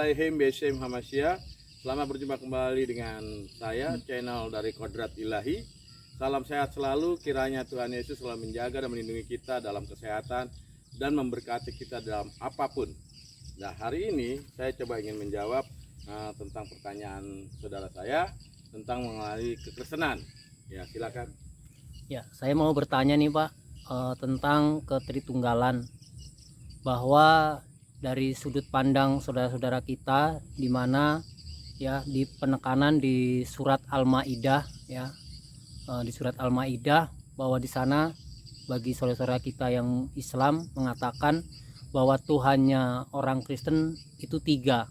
Bismillahirrahmanirrahim. Besem Hamasya. Selamat berjumpa kembali dengan saya, channel dari Kodrat Ilahi. Salam sehat selalu, kiranya Tuhan Yesus selalu menjaga dan melindungi kita dalam kesehatan dan memberkati kita dalam apapun. Nah, hari ini saya coba ingin menjawab tentang pertanyaan saudara saya tentang mengenai kekristenan. Ya, silakan. Ya, saya mau bertanya nih Pak tentang ketritunggalan, bahwa dari sudut pandang saudara-saudara kita, di mana ya di penekanan di surat Al-Maidah ya, di surat Al-Maidah, bahwa di sana bagi saudara-saudara kita yang Islam mengatakan bahwa Tuhannya orang Kristen itu 3.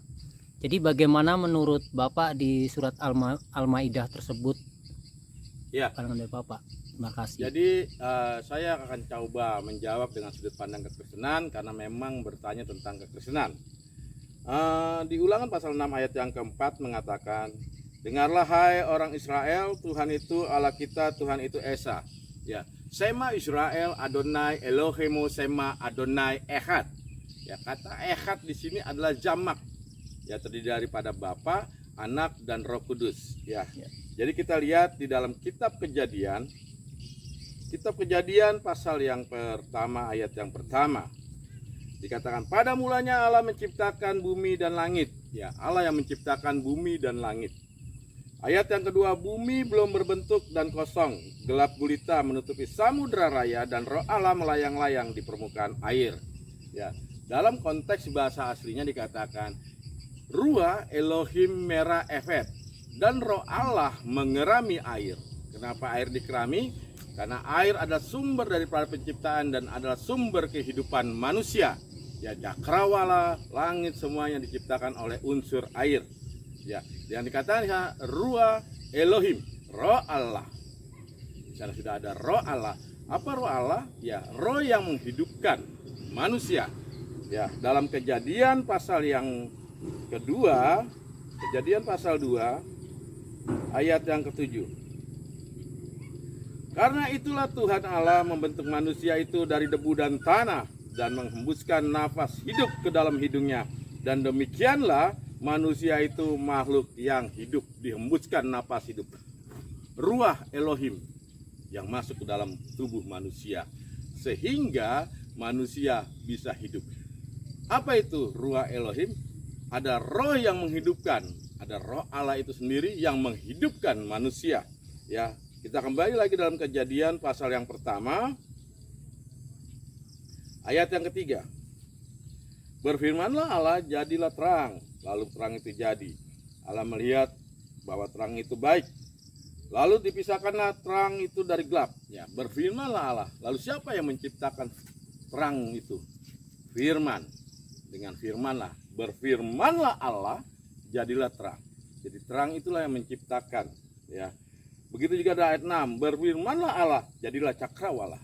Jadi bagaimana menurut Bapak di surat Al-Maidah tersebut? Ya. Pandangan dari Bapak. Terima kasih. Jadi saya akan coba menjawab dengan sudut pandang kekristenan karena memang bertanya tentang kekristenan. Di Ulangan pasal 6 ayat yang keempat mengatakan, dengarlah hai orang Israel, Tuhan itu Allah kita, Tuhan itu Esa. Ya, Sema Israel Adonai Elohemu Sema Adonai Echad. Ya, kata Echad di sini adalah jamak. Ya, terdiri daripada Bapa, Anak dan Roh Kudus. Ya. Jadi kita lihat di dalam kitab Kejadian pasal yang pertama ayat yang pertama. Dikatakan pada mulanya Allah menciptakan bumi dan langit. Ya, Allah yang menciptakan bumi dan langit. Ayat yang kedua, bumi belum berbentuk dan kosong, gelap gulita menutupi samudra raya dan Roh Allah melayang-layang di permukaan air. Ya, dalam konteks bahasa aslinya dikatakan Ruah Elohim Merah Efet, dan Roh Allah mengerami air. Kenapa air dikerami? Karena air adalah sumber daripada penciptaan dan adalah sumber kehidupan manusia. Ya, cakrawala, langit semuanya diciptakan oleh unsur air. Ya, yang dikatakan ya, Ruah Elohim, Roh Allah. Di sana sudah ada Roh Allah. Apa Roh Allah? Ya, Roh yang menghidupkan manusia. Ya, dalam Kejadian pasal yang kedua, Kejadian pasal 2 ayat yang ke-7. Karena itulah Tuhan Allah membentuk manusia itu dari debu dan tanah dan menghembuskan nafas hidup ke dalam hidungnya, dan demikianlah manusia itu makhluk yang hidup, dihembuskan nafas hidup, Ruah Elohim yang masuk ke dalam tubuh manusia sehingga manusia bisa hidup. Apa itu Ruah Elohim? Ada roh yang menghidupkan, ada Roh Allah itu sendiri yang menghidupkan manusia. Ya, kita kembali lagi dalam Kejadian pasal yang pertama ayat yang ketiga. Berfirmanlah Allah, jadilah terang, lalu terang itu jadi. Allah melihat bahwa terang itu baik, lalu dipisahkanlah terang itu dari gelap. Ya, berfirmanlah Allah. Lalu siapa yang menciptakan terang itu? Firman. Dengan firmanlah, berfirmanlah Allah, jadilah terang. Jadi terang itulah yang menciptakan. Ya, begitu juga ada ayat 6, berfirmanlah Allah, jadilah cakrawala.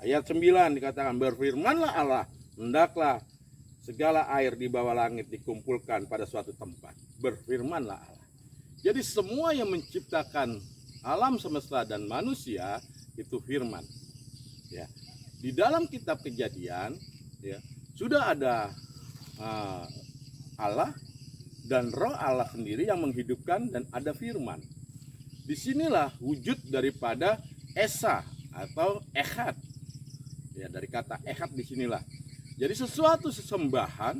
Ayat 9 dikatakan, berfirmanlah Allah, hendaklah segala air di bawah langit dikumpulkan pada suatu tempat. Berfirmanlah Allah. Jadi semua yang menciptakan alam semesta dan manusia itu firman. Ya, di dalam kitab Kejadian, ya, sudah ada Allah dan Roh Allah sendiri yang menghidupkan dan ada firman. Disinilah wujud daripada Esa atau Echad. Ya, dari kata Echad disinilah. Jadi sesuatu sesembahan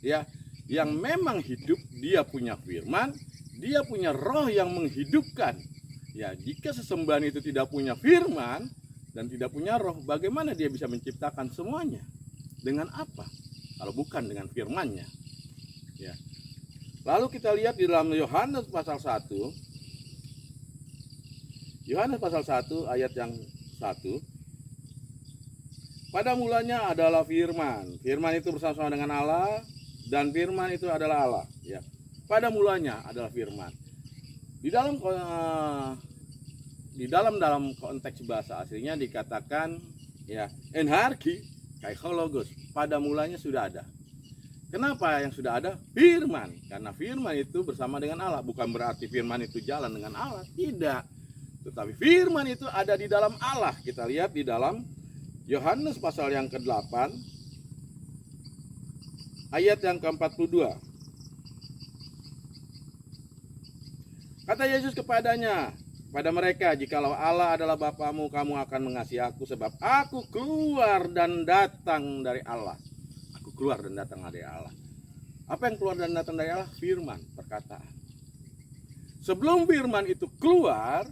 ya yang memang hidup, dia punya firman, dia punya roh yang menghidupkan. Ya, jika sesembahan itu tidak punya firman dan tidak punya roh, bagaimana dia bisa menciptakan semuanya? Dengan apa? Kalau bukan dengan firman-Nya. Ya. Lalu kita lihat di dalam Yohanes pasal 1. Yohanes pasal 1 ayat yang 1. Pada mulanya adalah firman. Firman itu bersama-sama dengan Allah dan firman itu adalah Allah, ya. Pada mulanya adalah firman. Di dalam konteks bahasa aslinya dikatakan ya, enharki kaikhologos, pada mulanya sudah ada. Kenapa yang sudah ada? Firman. Karena firman itu bersama dengan Allah. Bukan berarti firman itu jalan dengan Allah, tidak. Tetapi firman itu ada di dalam Allah. Kita lihat di dalam Yohanes pasal yang ke-8 ayat yang ke-42. Kata Yesus kepada mereka, jikalau Allah adalah Bapamu, kamu akan mengasihi aku, sebab aku keluar dan datang dari Allah. Aku keluar dan datang dari Allah. Apa yang keluar dan datang dari Allah? Firman, perkataan. Sebelum firman itu keluar,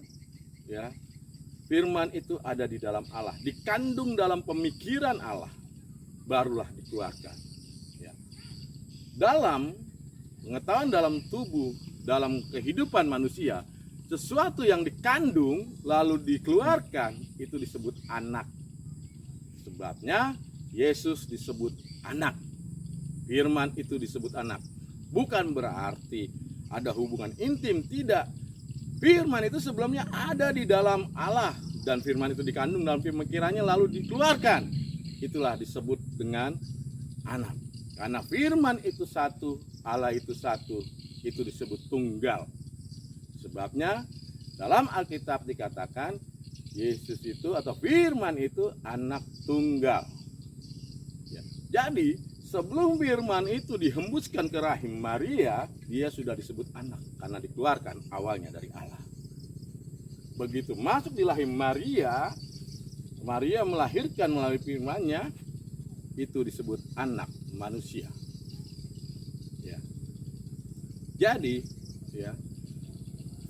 ya, firman itu ada di dalam Allah, dikandung dalam pemikiran Allah, barulah dikeluarkan. Ya. Dalam pengetahuan dalam tubuh, dalam kehidupan manusia, sesuatu yang dikandung lalu dikeluarkan itu disebut anak. Sebabnya Yesus disebut anak. Firman itu disebut anak. Bukan berarti ada hubungan intim, tidak. Firman itu sebelumnya ada di dalam Allah, dan firman itu dikandung dalam pemikirannya lalu dikeluarkan. Itulah disebut dengan anak. Karena firman itu satu, Allah itu satu, itu disebut tunggal. Sebabnya dalam Alkitab dikatakan Yesus itu atau firman itu anak tunggal. Ya. Jadi sebelum firman itu dihembuskan ke rahim Maria, dia sudah disebut anak karena dikeluarkan awalnya dari Allah. Begitu masuk di rahim Maria, Maria melahirkan melalui firman-Nya, itu disebut anak manusia. Ya. Jadi, ya,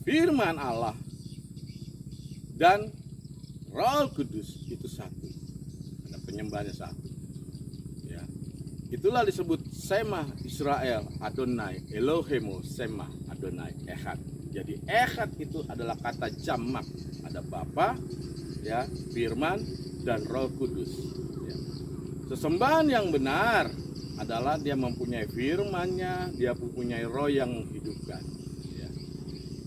firman Allah dan Roh Kudus itu satu. Ada penyembahnya satu. Ya. Itulah disebut Shema Israel Adonai Elohemu Shema Adonai Echad. Jadi Echad itu adalah kata jamak. Ada Bapa, ya, firman dan Roh Kudus. Ya. Sesembahan yang benar adalah dia mempunyai firman-Nya, dia mempunyai roh yang menghidupkan.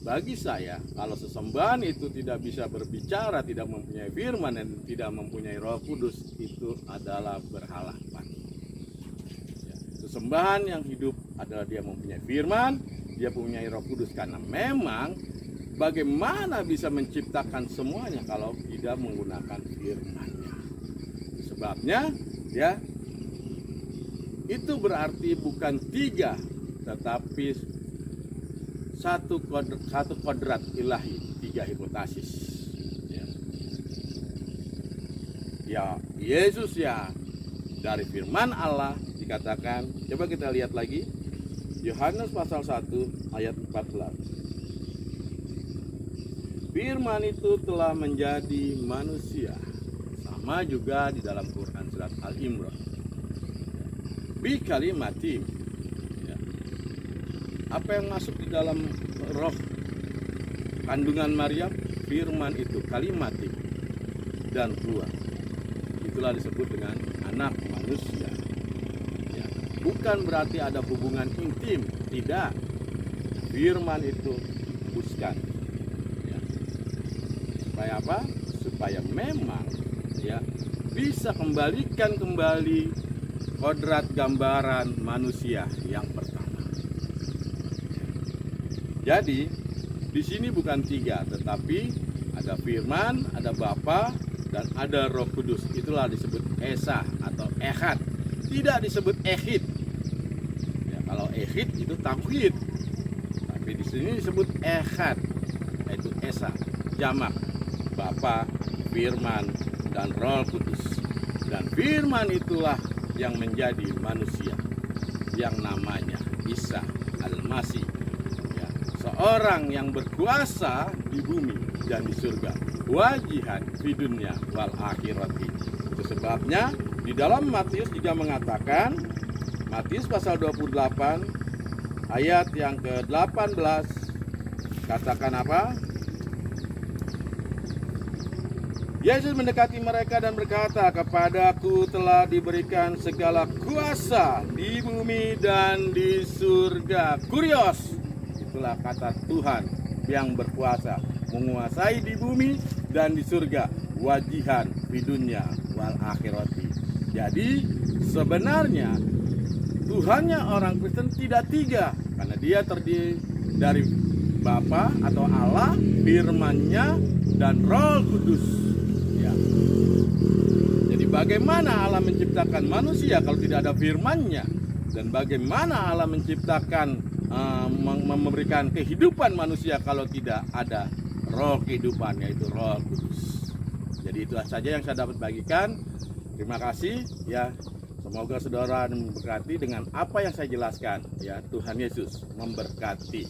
Bagi saya, kalau sesembahan itu tidak bisa berbicara, tidak mempunyai firman dan tidak mempunyai Roh Kudus, itu adalah berhala patung. Ya, sesembahan yang hidup adalah dia mempunyai firman, dia mempunyai Roh Kudus, karena memang bagaimana bisa menciptakan semuanya kalau tidak menggunakan firman-Nya. Sebabnya, ya, itu berarti bukan tiga, tetapi satu kodrat ilahi, tiga hipotasis. Ya, Yesus ya dari firman Allah dikatakan. Coba kita lihat lagi Yohanes pasal 1 ayat 14. Firman itu telah menjadi manusia. Sama juga di dalam Quran surat Al-Imran. Bi kalimati. Apa yang masuk di dalam roh kandungan Maria? Firman itu, kalimatik, dan keluar. Itulah disebut dengan anak manusia. Ya, bukan berarti ada hubungan intim, tidak. Firman itu hembuskan. Ya. Supaya apa? Supaya memang, ya, bisa kembalikan kembali kodrat gambaran manusia yang pertama. Jadi di sini bukan tiga, tetapi ada firman, ada Bapa, dan ada Roh Kudus. Itulah disebut Esa atau Echad. Tidak disebut Echid. Ya, kalau Echid itu tauhid, tapi di sini disebut Echad, yaitu Esa, jamak, Bapa, firman, dan Roh Kudus. Dan firman itulah yang menjadi manusia, yang namanya Isa Al-Masih. Seorang yang berkuasa di bumi dan di surga, wajihan di dunia wal akhirati. Itu sebabnya di dalam Matius juga mengatakan, Matius pasal 28 ayat yang ke-18, katakan apa? Yesus mendekati mereka dan berkata, kepadaku telah diberikan segala kuasa di bumi dan di surga. Kurios. Itulah kata Tuhan yang berkuasa, menguasai di bumi dan di surga, wajihan di dunia wal akhirati. Jadi sebenarnya Tuhannya orang Kristen tidak tiga, karena dia terdiri dari Bapa atau Allah, firman-Nya, dan Roh Kudus. Ya. Jadi bagaimana Allah menciptakan manusia kalau tidak ada firman-Nya? Dan bagaimana Allah menciptakan memberikan kehidupan manusia kalau tidak ada roh kehidupan, yaitu Roh Kudus. Jadi itu saja yang saya dapat bagikan. Terima kasih ya. Semoga saudara memberkati dengan apa yang saya jelaskan ya. Tuhan Yesus memberkati.